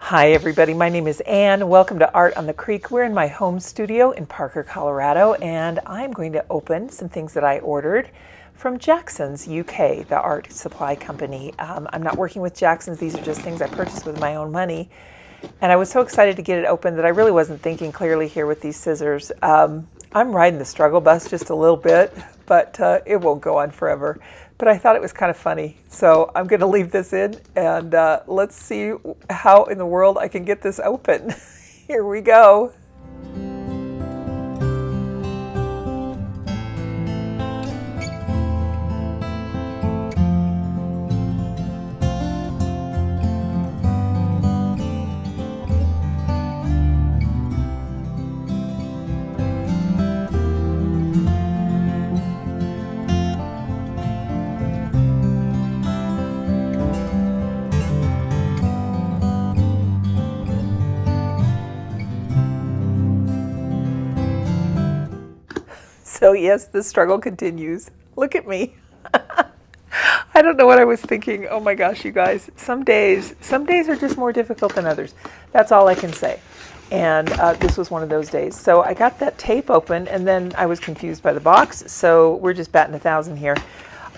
Hi everybody, my name is Ann. Welcome to Art on the Creek. We're in my home studio in Parker, Colorado, and I'm going to open some things that I ordered from Jackson's UK, the art supply company. I'm not working with Jackson's. These are just things I purchased with my own money. And I was so excited to get it open that I really wasn't thinking clearly here with these scissors. I'm riding the struggle bus just a little bit, but it won't go on forever. But I thought it was kind of funny. So I'm going to leave this in and let's see how in the world I can get this open. Here we go. So yes, the struggle continues. Look at me. I don't know what I was thinking. Oh my gosh, you guys. Some days are just more difficult than others. That's all I can say. And this was one of those days. So I got that tape open and then I was confused by the box. So we're just batting 1,000 here.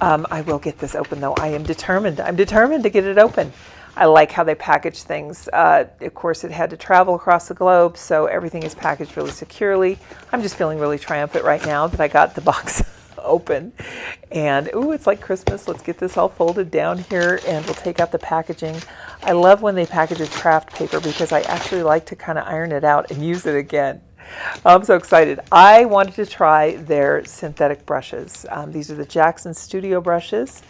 I will get this open though. I am determined. I'm determined to get it open. I like how they package things. Of course, it had to travel across the globe, so everything is packaged really securely. I'm just feeling really triumphant right now that I got the box open. And, ooh, it's like Christmas. Let's get this all folded down here, and we'll take out the packaging. I love when they package with craft paper because I actually like to kind of iron it out and use it again. I'm so excited. I wanted to try their synthetic brushes. These are the Jackson Studio brushes.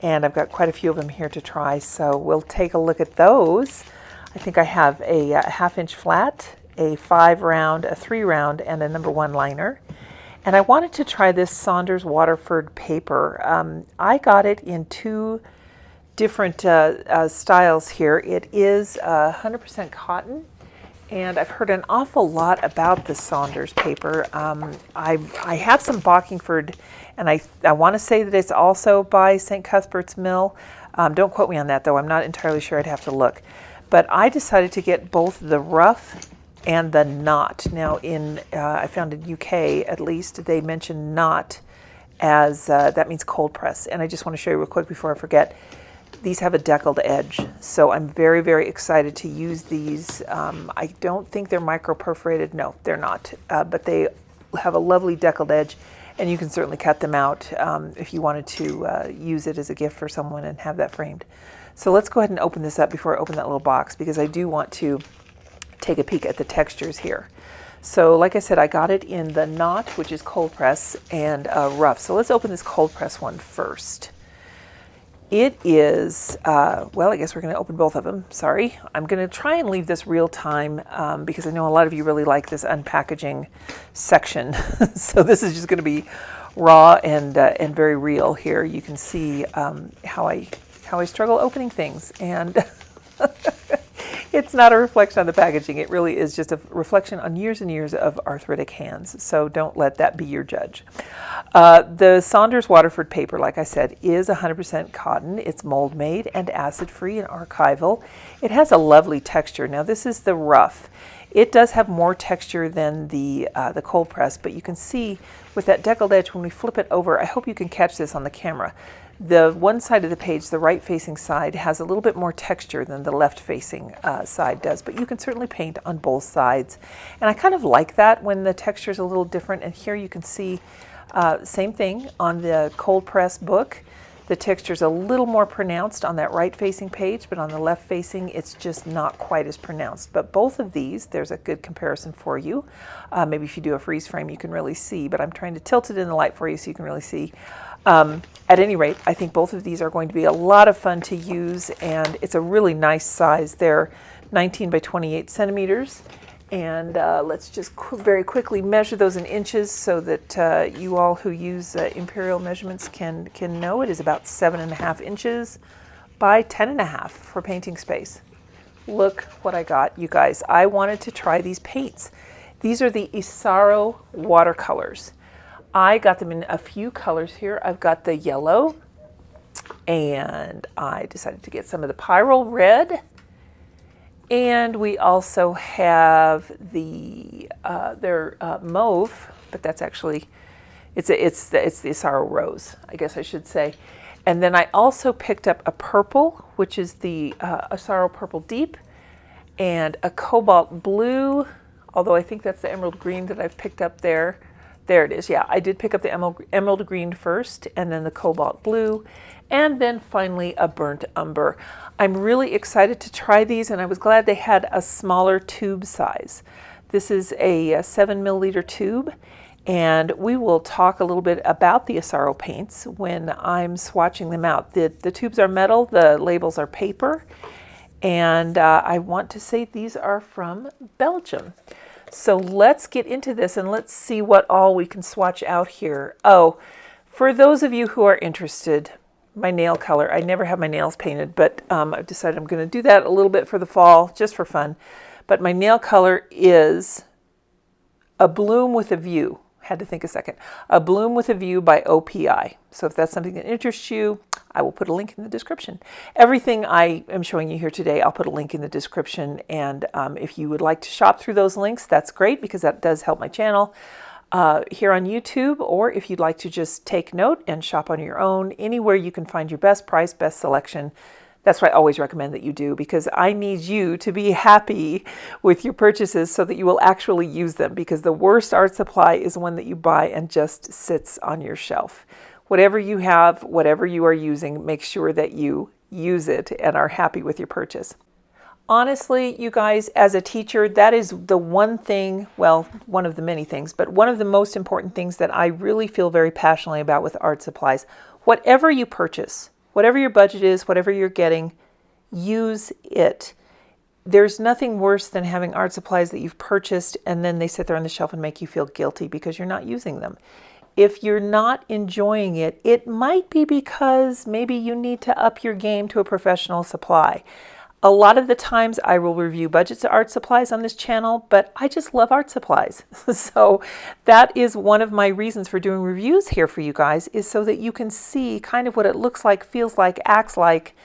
And I've got quite a few of them here to try, so we'll take a look at those. I think I have a 1/2-inch flat, a 5 round, a 3 round, and a number 1 liner. And I wanted to try this Saunders Waterford paper. I got it in 2 different styles here. It is 100% cotton, and I've heard an awful lot about the Saunders paper. I have some Bockingford, and I want to say that it's also by St. Cuthbert's Mill. Don't quote me on that, though. I'm not entirely sure. I'd have to look. But I decided to get both the rough and the knot. Now, I found in UK, at least, they mention knot as, that means cold press. And I just want to show you real quick before I forget. These have a deckled edge, so I'm very, very excited to use these. I don't think they're micro perforated. No, they're not, but they have a lovely deckled edge, and you can certainly cut them out if you wanted to use it as a gift for someone and have that framed. So let's go ahead and open this up before I open that little box, because I do want to take a peek at the textures here. So like I said, I got it in the knot, which is cold press, and rough. So let's open this cold press one first. It is, well, I guess we're going to open both of them. Sorry. I'm going to try and leave this real time because I know a lot of you really like this unpackaging section. So this is just going to be raw and very real here. You can see how I struggle opening things. And it's not a reflection on the packaging. It really is just a reflection on years and years of arthritic hands. So don't let that be your judge. The Saunders Waterford paper, like I said, is 100% cotton. It's mold made and acid free and archival. It has a lovely texture. Now this is the rough. It does have more texture than the cold press, but you can see with that deckled edge when we flip it over, I hope you can catch this on the camera. The one side of the page, the right-facing side, has a little bit more texture than the left-facing side does, but you can certainly paint on both sides. And I kind of like that when the texture is a little different. And here you can see, same thing on the cold press book. The texture is a little more pronounced on that right-facing page, but on the left-facing, it's just not quite as pronounced. But both of these, there's a good comparison for you. Maybe if you do a freeze frame, you can really see, but I'm trying to tilt it in the light for you so you can really see. At any rate, I think both of these are going to be a lot of fun to use, and it's a really nice size. They're 19 by 28 centimeters, and let's just very quickly measure those in inches so that you all who use imperial measurements can know. It is about 7.5 inches by 10.5 for painting space. Look what I got, you guys. I wanted to try these paints. These are the Isaro Watercolors. I got them in a few colors here. I've got the yellow, and I decided to get some of the pyrrole red, And we also have the their mauve, but that's actually it's the Isaro Rose, I guess I should say. And then I also picked up a purple, which is the Isaro Purple Deep, and a cobalt blue, although I think that's the emerald green that I've picked up there. There it is. Yeah, I did pick up the emerald green first, and then the cobalt blue, and then finally a burnt umber. I'm really excited to try these, and I was glad they had a smaller tube size. This is a 7 milliliter tube, and we will talk a little bit about the Isaro paints when I'm swatching them out. The tubes are metal, the labels are paper, and I want to say these are from Belgium. So let's get into this and let's see what all we can swatch out here. Oh, for those of you who are interested, my nail color, I never have my nails painted, but I've decided I'm going to do that a little bit for the fall, just for fun. But my nail color is A Bloom with a View. Had to think a second. A Bloom with a View by OPI. So if that's something that interests you, I will put a link in the description. Everything I am showing you here today, I'll put a link in the description. And if you would like to shop through those links, that's great because that does help my channel here on YouTube. Or if you'd like to just take note and shop on your own, anywhere you can find your best price, best selection. That's what I always recommend that you do, because I need you to be happy with your purchases so that you will actually use them, because the worst art supply is one that you buy and just sits on your shelf. Whatever you have, whatever you are using, make sure that you use it and are happy with your purchase. Honestly, you guys, as a teacher, that is the one thing, well, one of the many things, but one of the most important things that I really feel very passionately about with art supplies. Whatever you purchase, whatever your budget is, whatever you're getting, use it. There's nothing worse than having art supplies that you've purchased and then they sit there on the shelf and make you feel guilty because you're not using them. If you're not enjoying it, it might be because maybe you need to up your game to a professional supply. A lot of the times I will review budgets of art supplies on this channel, but I just love art supplies. So that is one of my reasons for doing reviews here for you guys, is so that you can see kind of what it looks like, feels like, acts like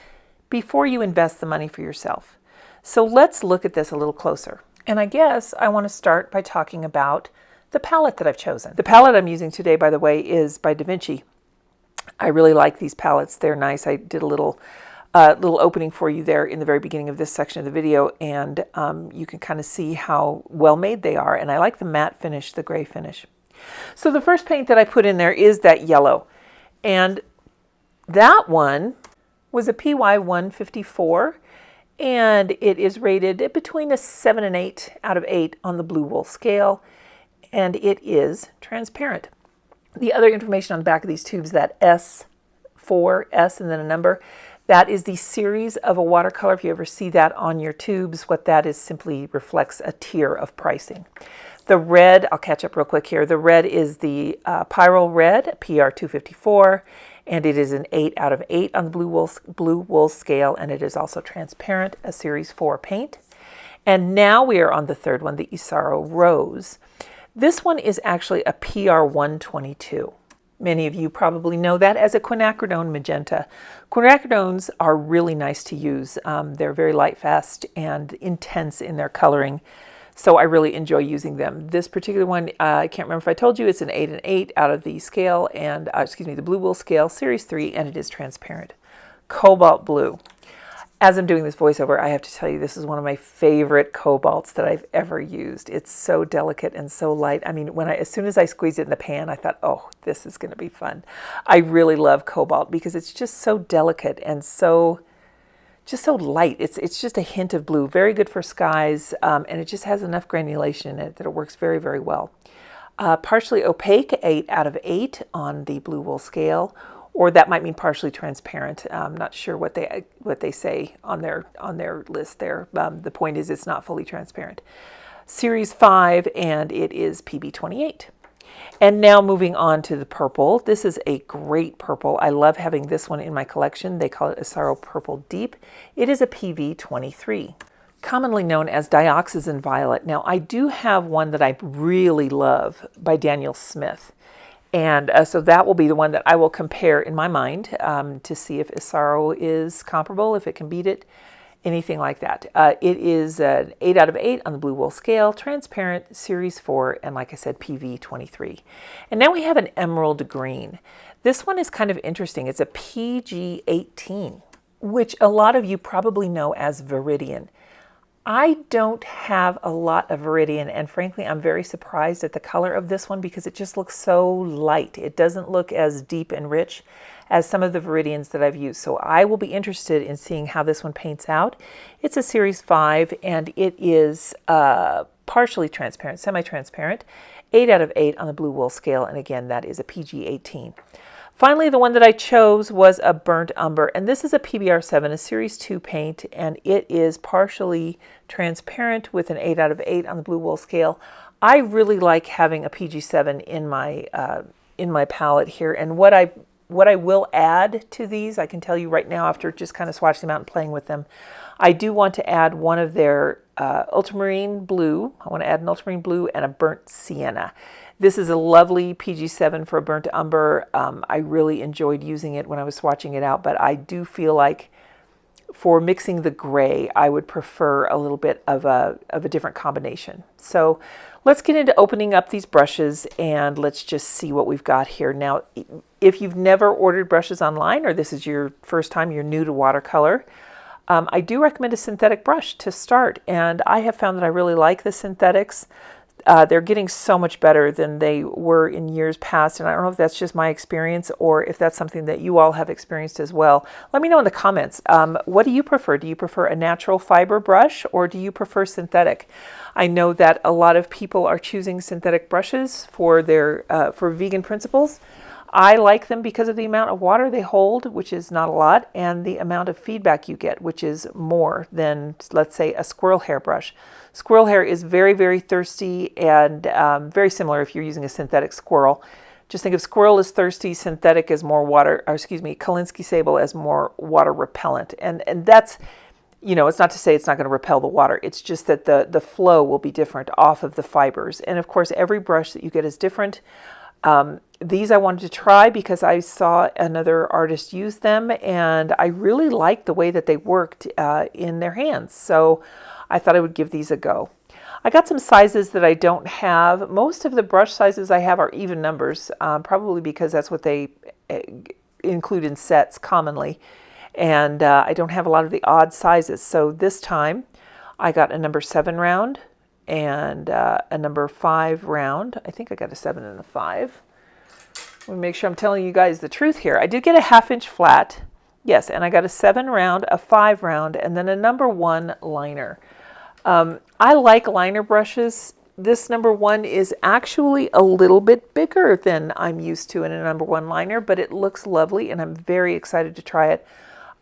before you invest the money for yourself. So let's look at this a little closer. And I guess I want to start by talking about the palette that I've chosen. The palette I'm using today, by the way, is by Da Vinci. I really like these palettes. They're nice. I did a little opening for you there in the very beginning of this section of the video, and you can kind of see how well made they are. And I like the matte finish, the gray finish. So the first paint that I put in there is that yellow, and that one was a PY 154, and it is rated between a 7 and 8 out of 8 on the blue wool scale, and it is transparent. The other information on the back of these tubes, that S4, S and then a number, that is the series of a watercolor. If you ever see that on your tubes, what that is simply reflects a tier of pricing. The red, I'll catch up real quick here. The red is the Pyrrole Red, PR 254, and it is an 8 out of 8 on the blue wool scale, and it is also transparent, a series 4 paint. And now we are on the third one, the Isaro Rose. This one is actually a PR 122. Many of you probably know that as a quinacridone magenta. Quinacridones are really nice to use. They're very light, fast, and intense in their coloring, so I really enjoy using them. This particular one, I can't remember if I told you, it's an 8 and 8 out of the scale, and the blue wool scale, series 3, and it is transparent. Cobalt blue. As I'm doing this voiceover, I have to tell you, this is one of my favorite cobalts that I've ever used. It's so delicate and so light. I mean, as soon as I squeezed it in the pan, I thought, oh, this is going to be fun. I really love cobalt because it's just so delicate and just so light. It's just a hint of blue. Very good for skies, and it just has enough granulation in it that it works very, very well. Partially opaque, 8 out of 8 on the blue wool scale. Or that might mean partially transparent. I'm not sure what they say on their list there. The point is it's not fully transparent. Series 5, and it is PB 28. And now moving on to the purple. This is a great purple. I love having this one in my collection. They call it Isaro Purple Deep. It is a PV 23. Commonly known as Dioxazine Violet. Now I do have one that I really love by Daniel Smith. And so that will be the one that I will compare in my mind to see if Isaro is comparable, if it can beat it. anything like that. It is an 8 out of 8 on the blue wool scale, transparent, series 4, and like I said, PV 23. And now we have an emerald green. This one is kind of interesting. It's a PG 18, which a lot of you probably know as Viridian. I don't have a lot of Viridian, and frankly, I'm very surprised at the color of this one because it just looks so light. It doesn't look as deep and rich as some of the Viridians that I've used. So I will be interested in seeing how this one paints out. It's a Series 5, and it is partially transparent, semi-transparent, 8 out of 8 on the blue wool scale, and again, that is a PG 18. Finally, the one that I chose was a burnt umber, and this is a PBR 7, a Series 2 paint, and it is partially transparent with an 8 out of 8 on the blue wool scale. I really like having a PG 7 in my palette here, and what I will add to these, I can tell you right now after just kind of swatching them out and playing with them, I do want to add one of their ultramarine blue. I want to add an ultramarine blue and a burnt sienna. This is a lovely PG7 for a burnt umber. I really enjoyed using it when I was swatching it out, but I do feel like for mixing the gray, I would prefer a little bit of a different combination. So let's get into opening up these brushes and let's just see what we've got here. Now, if you've never ordered brushes online or this is your first time, you're new to watercolor, I do recommend a synthetic brush to start, and I have found that I really like the synthetics. They're getting so much better than they were in years past, and I don't know if that's just my experience or if that's something that you all have experienced as well. Let me know in the comments. What do you prefer? Do you prefer a natural fiber brush or do you prefer synthetic? I know that a lot of people are choosing synthetic brushes for their for vegan principles. I like them because of the amount of water they hold, which is not a lot, and the amount of feedback you get, which is more than, let's say, a squirrel hair brush. Squirrel hair is very, very thirsty and very similar if you're using a synthetic squirrel. Just think of squirrel as thirsty, synthetic as more water, or excuse me, Kolinsky sable as more water repellent. And that's, you know, it's not to say it's not going to repel the water. It's just that the flow will be different off of the fibers. And of course, every brush that you get is different. These I wanted to try because I saw another artist use them and I really liked the way that they worked in their hands. So I thought I would give these a go. I got some sizes that I don't have. Most of the brush sizes I have are even numbers, probably because that's what they include in sets commonly. And I don't have a lot of the odd sizes. So this time I got a number 7 round and a number 5 round. I think I got a 7 and a 5. Let me make sure I'm telling you guys the truth here. I did get a 1/2 inch flat. Yes, and I got a 7 round, a 5 round, and then a number 1 liner. I like liner brushes. This number 1 is actually a little bit bigger than I'm used to in a number 1 liner, but it looks lovely and I'm very excited to try it.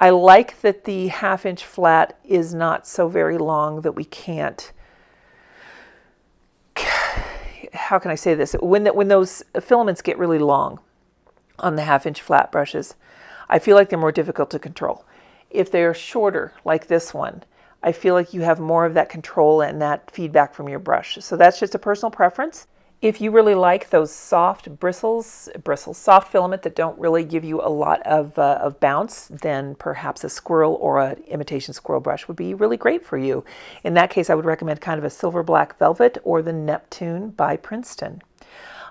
I like that the 1/2 inch flat is not so very long that we can't, how can I say this? When those filaments get really long on the 1/2 inch flat brushes, I feel like they're more difficult to control. If they're shorter, like this one, I feel like you have more of that control and that feedback from your brush. So that's just a personal preference. If you really like those soft soft filament that don't really give you a lot of bounce, then perhaps a squirrel or an imitation squirrel brush would be really great for you. In that case, I would recommend kind of a silver black velvet or the Neptune by Princeton.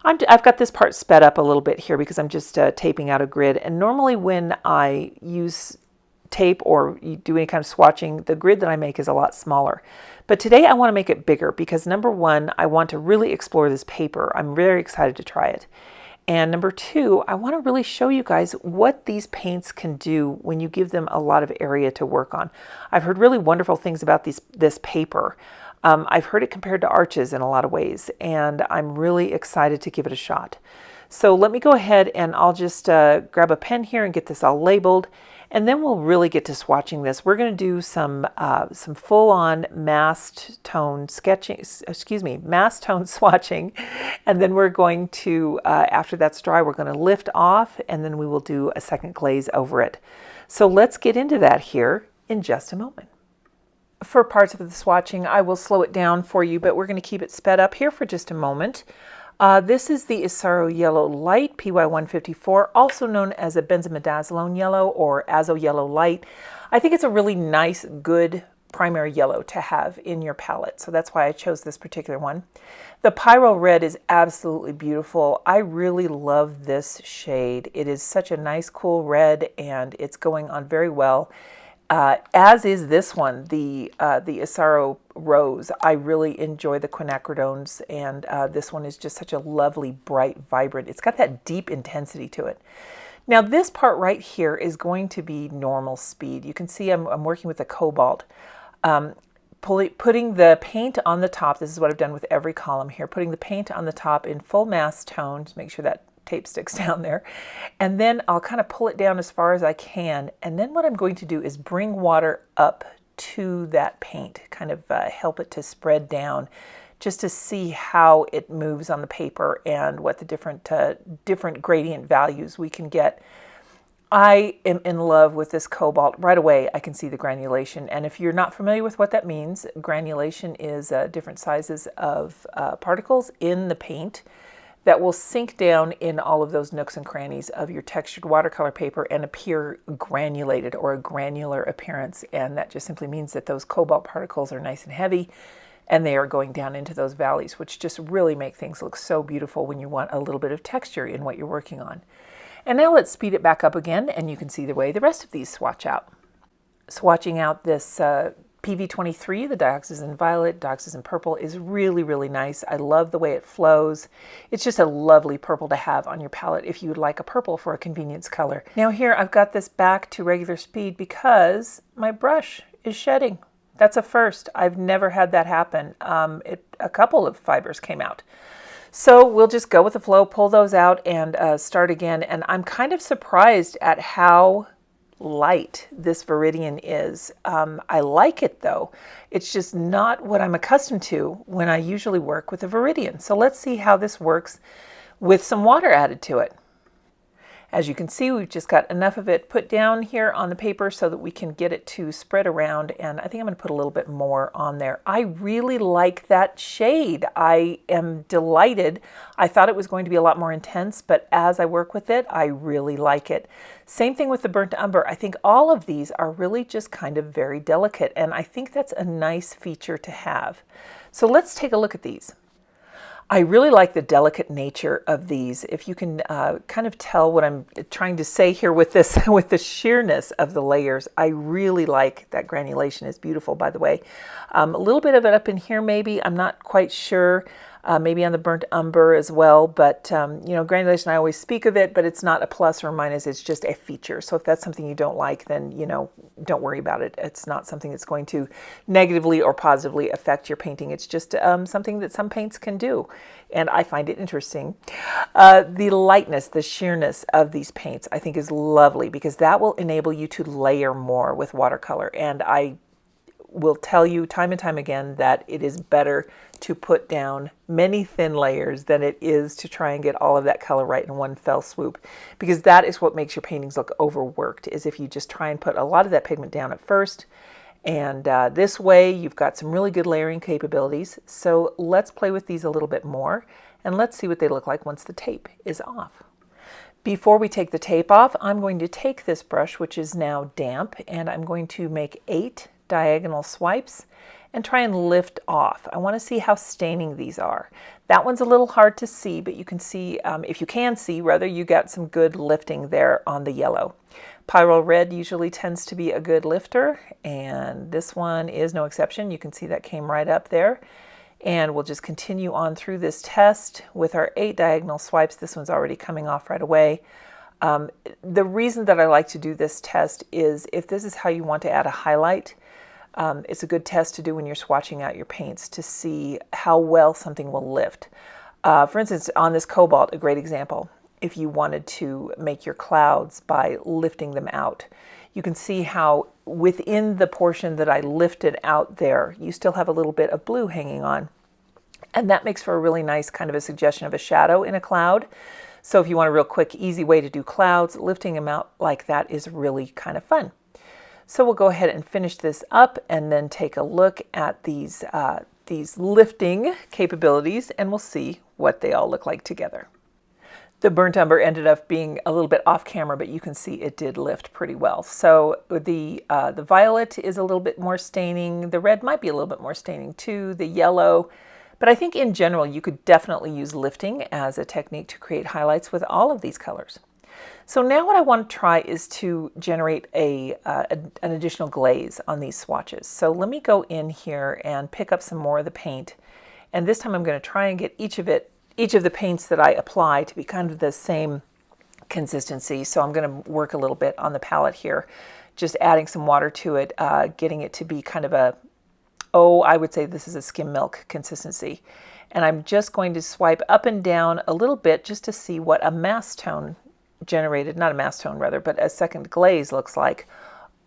I've got this part sped up a little bit here because I'm just taping out a grid. And normally when I use tape or you do any kind of swatching, the grid that I make is a lot smaller. But today I want to make it bigger because number 1, I want to really explore this paper. I'm very excited to try it. And number 2, I want to really show you guys what these paints can do when you give them a lot of area to work on. I've heard really wonderful things about this paper. I've heard it compared to arches in a lot of ways, and I'm really excited to give it a shot. So let me go ahead and I'll just grab a pen here and get this all labeled. And then we'll really get to swatching this. We're going to do some full-on masked tone swatching. And then we're going to, after that's dry, we're going to lift off and then we will do a second glaze over it. So let's get into that here in just a moment. For parts of the swatching, I will slow it down for you, but we're going to keep it sped up here for just a moment. This is the Isaro Yellow Light PY154, also known as a benzimidazolone yellow or azo yellow light. I think it's a really nice, good primary yellow to have in your palette. So that's why I chose this particular one. The Pyro Red is absolutely beautiful. I really love this shade. It is such a nice, cool red, and it's going on very well. As is this one, the Isaro Rose. I really enjoy the quinacridones, and this one is just such a lovely, bright, vibrant. It's got that deep intensity to it. Now this part right here is going to be normal speed. You can see I'm working with a cobalt. Putting the paint on the top, this is what I've done with every column here, putting the paint on the top in full mass tone, to make sure that tape sticks down there, and then I'll kind of pull it down as far as I can, and then what I'm going to do is bring water up to that paint, kind of help it to spread down, just to see how it moves on the paper and what the different gradient values we can get. I am in love with this cobalt. Right away I can see the granulation, and if you're not familiar with what that means, granulation is different sizes of particles in the paint that will sink down in all of those nooks and crannies of your textured watercolor paper and appear granulated, or a granular appearance. And that just simply means that those cobalt particles are nice and heavy, and they are going down into those valleys, which just really make things look so beautiful when you want a little bit of texture in what you're working on. And now let's speed it back up again, and you can see the way the rest of these swatch out. Swatching out this PV23, the dioxazine violet, dioxazine purple, is really, really nice. I love the way it flows. It's just a lovely purple to have on your palette if you would like a purple for a convenience color. Now here I've got this back to regular speed because my brush is shedding. That's a first. I've never had that happen. A couple of fibers came out. So we'll just go with the flow, pull those out, and start again. And I'm kind of surprised at how light this Viridian is. I like it though. It's just not what I'm accustomed to when I usually work with a Viridian. So let's see how this works with some water added to it. As you can see, we've just got enough of it put down here on the paper so that we can get it to spread around, and I think I'm going to put a little bit more on there. I really like that shade. I am delighted. I thought it was going to be a lot more intense, but as I work with it, I really like it. Same thing with the burnt umber. I think all of these are really just kind of very delicate, and I think that's a nice feature to have. So let's take a look at these. I really like the delicate nature of these. If you can kind of tell what I'm trying to say here with this, with the sheerness of the layers, I really like that granulation. Is beautiful, by the way. A little bit of it up in here maybe, I'm not quite sure. Maybe on the burnt umber as well, but you know, granulation, I always speak of it, but it's not a plus or minus, it's just a feature. So if that's something you don't like, then, you know, don't worry about it. It's not something that's going to negatively or positively affect your painting. It's just something that some paints can do, and I find it interesting. The lightness, the sheerness of these paints, I think is lovely, because that will enable you to layer more with watercolor, and I will tell you time and time again that it is better to put down many thin layers than it is to try and get all of that color right in one fell swoop, because that is what makes your paintings look overworked, is if you just try and put a lot of that pigment down at first. And this way you've got some really good layering capabilities. So let's play with these a little bit more, and let's see what they look like once the tape is off. Before we take the tape off, I'm going to take this brush, which is now damp, and I'm going to make 8 diagonal swipes and try and lift off. I want to see how staining these are. That one's a little hard to see, but you can see, if you can see, rather, you got some good lifting there on the yellow. Pyro Red usually tends to be a good lifter, and this one is no exception. You can see that came right up there. And we'll just continue on through this test with our 8 diagonal swipes. This one's already coming off right away. The reason that I like to do this test is if this is how you want to add a highlight, it's a good test to do when you're swatching out your paints to see how well something will lift. For instance, on this cobalt, a great example, if you wanted to make your clouds by lifting them out, you can see how within the portion that I lifted out there, you still have a little bit of blue hanging on. And that makes for a really nice kind of a suggestion of a shadow in a cloud. So if you want a real quick, easy way to do clouds, lifting them out like that is really kind of fun. So we'll go ahead and finish this up and then take a look at these lifting capabilities, and we'll see what they all look like together. The burnt umber ended up being a little bit off camera, but you can see it did lift pretty well. So the violet is a little bit more staining. The red might be a little bit more staining too. The yellow, but I think in general you could definitely use lifting as a technique to create highlights with all of these colors. So now what I want to try is to generate an additional glaze on these swatches. So let me go in here and pick up some more of the paint, and this time I'm going to try and get each of the paints that I apply to be kind of the same consistency. So I'm going to work a little bit on the palette here, just adding some water to it, getting it to be kind of a, I would say this is a skim milk consistency. And I'm just going to swipe up and down a little bit just to see what a mass tone generated, not a mass tone rather, but a second glaze looks like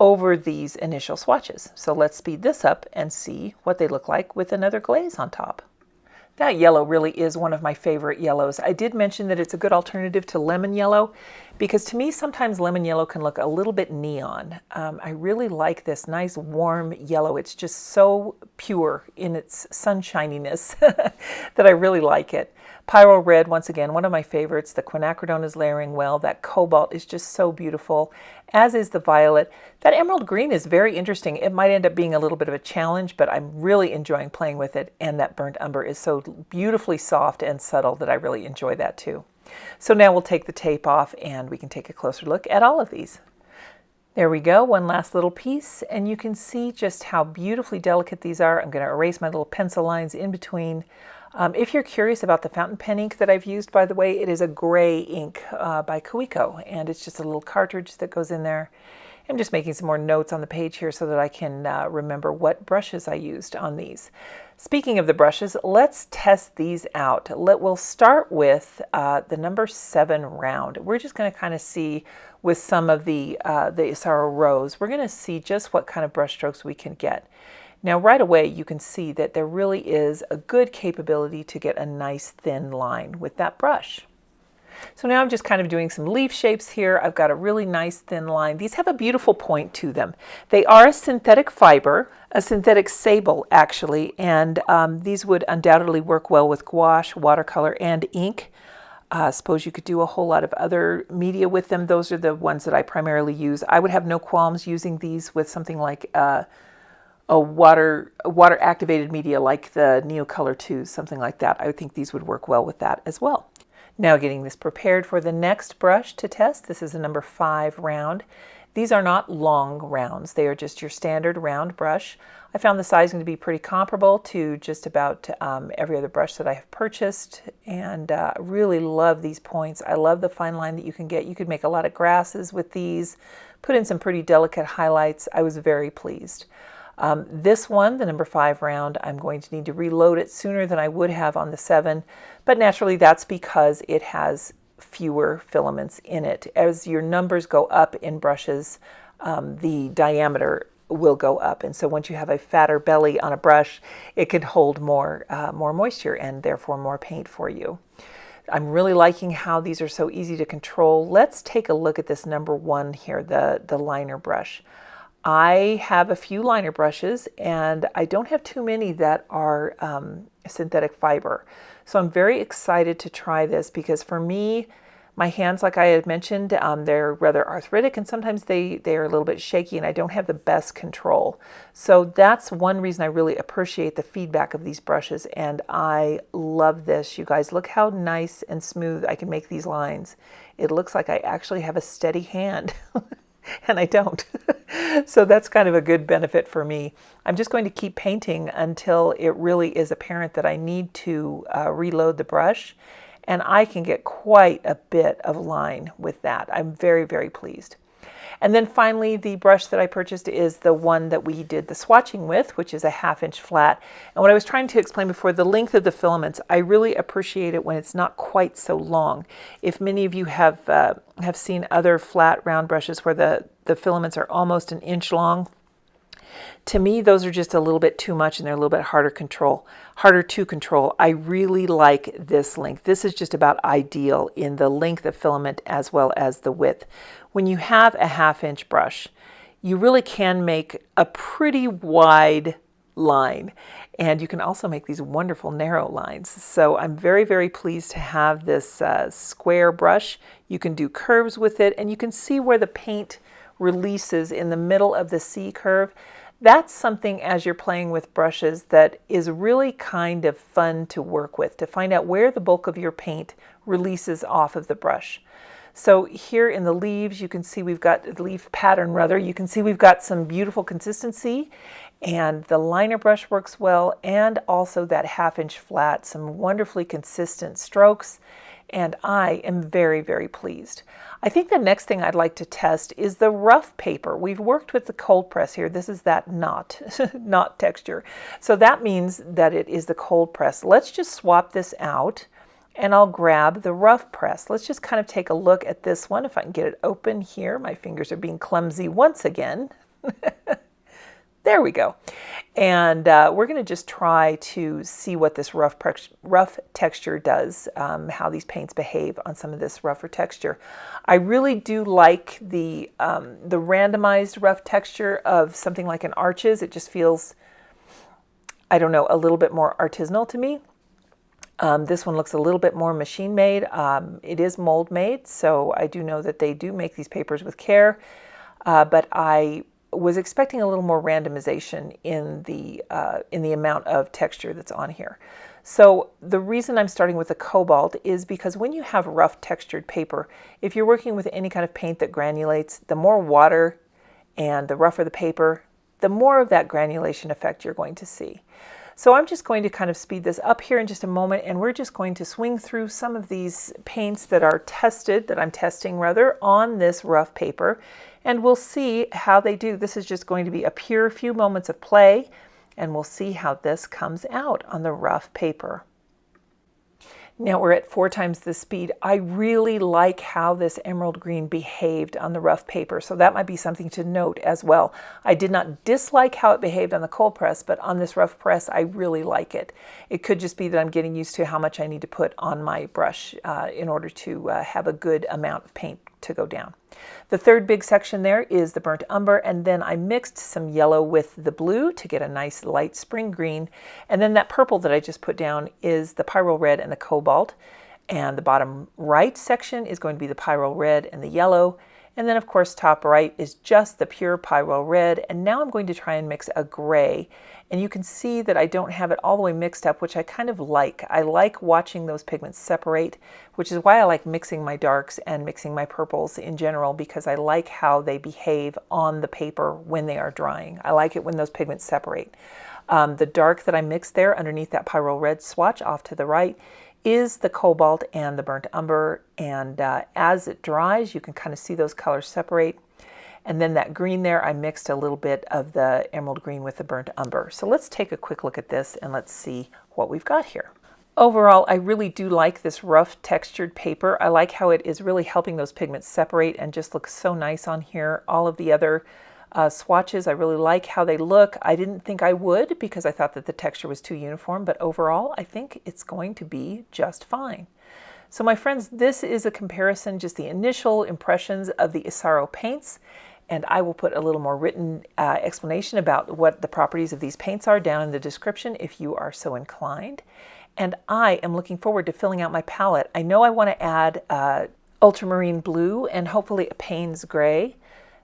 over these initial swatches. So let's speed this up and see what they look like with another glaze on top. That yellow really is one of my favorite yellows. I did mention that it's a good alternative to lemon yellow because to me sometimes lemon yellow can look a little bit neon. I really like this nice warm yellow. It's just so pure in its sunshininess that I really like it. Pyro red, once again, one of my favorites. The quinacridone is layering well. That cobalt is just so beautiful, as is the violet. That emerald green is very interesting. It might end up being a little bit of a challenge, but I'm really enjoying playing with it. And that burnt umber is so beautifully soft and subtle that I really enjoy that too. So now we'll take the tape off and we can take a closer look at all of these. There we go, one last little piece, and you can see just how beautifully delicate these are. I'm going to erase my little pencil lines in between. If you're curious about the fountain pen ink that I've used, by the way, it is a gray ink by Coeco, and it's just a little cartridge that goes in there. I'm just making some more notes on the page here so that I can remember what brushes I used on these. Speaking of the brushes, let's test these out. We'll start with the number 7 round. We're just going to kind of see with some of the Isaro Rose, we're going to see just what kind of brush strokes we can get. Now right away you can see that there really is a good capability to get a nice thin line with that brush. So now I'm just kind of doing some leaf shapes here. I've got a really nice thin line. These have a beautiful point to them. They are a synthetic fiber, a synthetic sable actually, and these would undoubtedly work well with gouache, watercolor, and ink. I suppose you could do a whole lot of other media with them. Those are the ones that I primarily use. I would have no qualms using these with something like a water activated media like the Neocolor 2s, something like that. I would think these would work well with that as well. Now getting this prepared for the next brush to test. This is a number 5 round. These are not long rounds. They are just your standard round brush. I found the sizing to be pretty comparable to just about every other brush that I have purchased, and really love these points. I love the fine line that you can get. You could make a lot of grasses with these, put in some pretty delicate highlights. I was very pleased. This one, the number 5 round, I'm going to need to reload it sooner than I would have on the 7, but naturally that's because it has fewer filaments in it. As your numbers go up in brushes, the diameter will go up, and so once you have a fatter belly on a brush, it can hold more moisture and therefore more paint for you. I'm really liking how these are so easy to control. Let's take a look at this number 1 here, the liner brush. I have a few liner brushes and I don't have too many that are synthetic fiber. So I'm very excited to try this because for me, my hands, like I had mentioned, they're rather arthritic and sometimes they are a little bit shaky and I don't have the best control. So that's one reason I really appreciate the feedback of these brushes, and I love this. You guys, look how nice and smooth I can make these lines. It looks like I actually have a steady hand. And I don't. So that's kind of a good benefit for me. I'm just going to keep painting until it really is apparent that I need to reload the brush, and I can get quite a bit of line with that. I'm very, very pleased. And then finally, the brush that I purchased is the one that we did the swatching with, which is a 1/2 inch flat. And what I was trying to explain before, the length of the filaments, I really appreciate it when it's not quite so long. If many of you have seen other flat round brushes where the filaments are almost 1 inch long, to me, those are just a little bit too much and they're a little bit harder to control. I really like this length. This is just about ideal in the length of filament as well as the width. When you have a 1/2 inch brush, you really can make a pretty wide line. And you can also make these wonderful narrow lines. So I'm very, very pleased to have this square brush. You can do curves with it, and you can see where the paint releases in the middle of the C curve. That's something as you're playing with brushes that is really kind of fun to work with, to find out where the bulk of your paint releases off of the brush. So here in the leaves, you can see we've got leaf pattern rather, you can see we've got some beautiful consistency, and the liner brush works well, and also that 1/2 inch flat, some wonderfully consistent strokes, and I am very, very pleased. I think the next thing I'd like to test is the rough paper. We've worked with the cold press here. This is that knot texture. So that means that it is the cold press. Let's just swap this out, and I'll grab the rough press. Let's just kind of take a look at this one. If I can get it open here. My fingers are being clumsy once again. There we go. And we're going to just try to see what this rough texture does, how these paints behave on some of this rougher texture. I really do like the randomized rough texture of something like an Arches. It just feels, I don't know, a little bit more artisanal to me. This one looks a little bit more machine made. It is mold made, so I do know that they do make these papers with care, but I was expecting a little more randomization in the amount of texture that's on here. So the reason I'm starting with the cobalt is because when you have rough textured paper, if you're working with any kind of paint that granulates, the more water and the rougher the paper, the more of that granulation effect you're going to see. So I'm just going to kind of speed this up here in just a moment, and we're just going to swing through some of these paints that are tested, that I'm testing rather, on this rough paper, and we'll see how they do. This is just going to be a pure few moments of play, and we'll see how this comes out on the rough paper. Now we're at 4 times the speed. I really like how this emerald green behaved on the rough paper, so that might be something to note as well. I did not dislike how it behaved on the cold press, but on this rough press, I really like it. It could just be that I'm getting used to how much I need to put on my brush in order to have a good amount of paint to go down. The third big section there is the burnt umber, and then I mixed some yellow with the blue to get a nice light spring green, and then that purple that I just put down is the pyrrole red and the cobalt, and the bottom right section is going to be the pyrrole red and the yellow, and then of course top right is just the pure pyrrole red. And now I'm going to try and mix a gray, and you can see that I don't have it all the way mixed up, which I kind of like. I like watching those pigments separate, which is why I like mixing my darks and mixing my purples in general, because I like how they behave on the paper when they are drying. I like it when those pigments separate. The dark that I mixed there underneath that pyrrole red swatch off to the right is the cobalt and the burnt umber, and as it dries you can kind of see those colors separate. And then that green there, I mixed a little bit of the emerald green with the burnt umber. So let's take a quick look at this and let's see what we've got here. Overall, I really do like this rough textured paper. I like how it is really helping those pigments separate and just looks so nice on here. All of the other swatches, I really like how they look. I didn't think I would because I thought that the texture was too uniform, but overall, I think it's going to be just fine. So my friends, this is a comparison, just the initial impressions of the Isaro paints. And I will put a little more written explanation about what the properties of these paints are down in the description if you are so inclined. And I am looking forward to filling out my palette. I know I want to add ultramarine blue and hopefully a Payne's gray.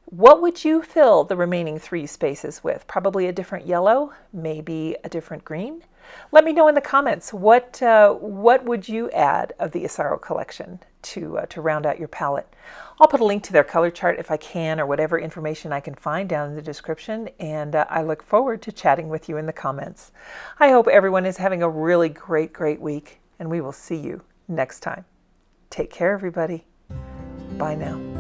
What would you fill the remaining 3 spaces with? Probably a different yellow, maybe a different green? Let me know in the comments, what would you add of the Isaro collection to round out your palette? I'll put a link to their color chart if I can, or whatever information I can find down in the description, and I look forward to chatting with you in the comments. I hope everyone is having a really great week, and we will see you next time. Take care, everybody. Bye now.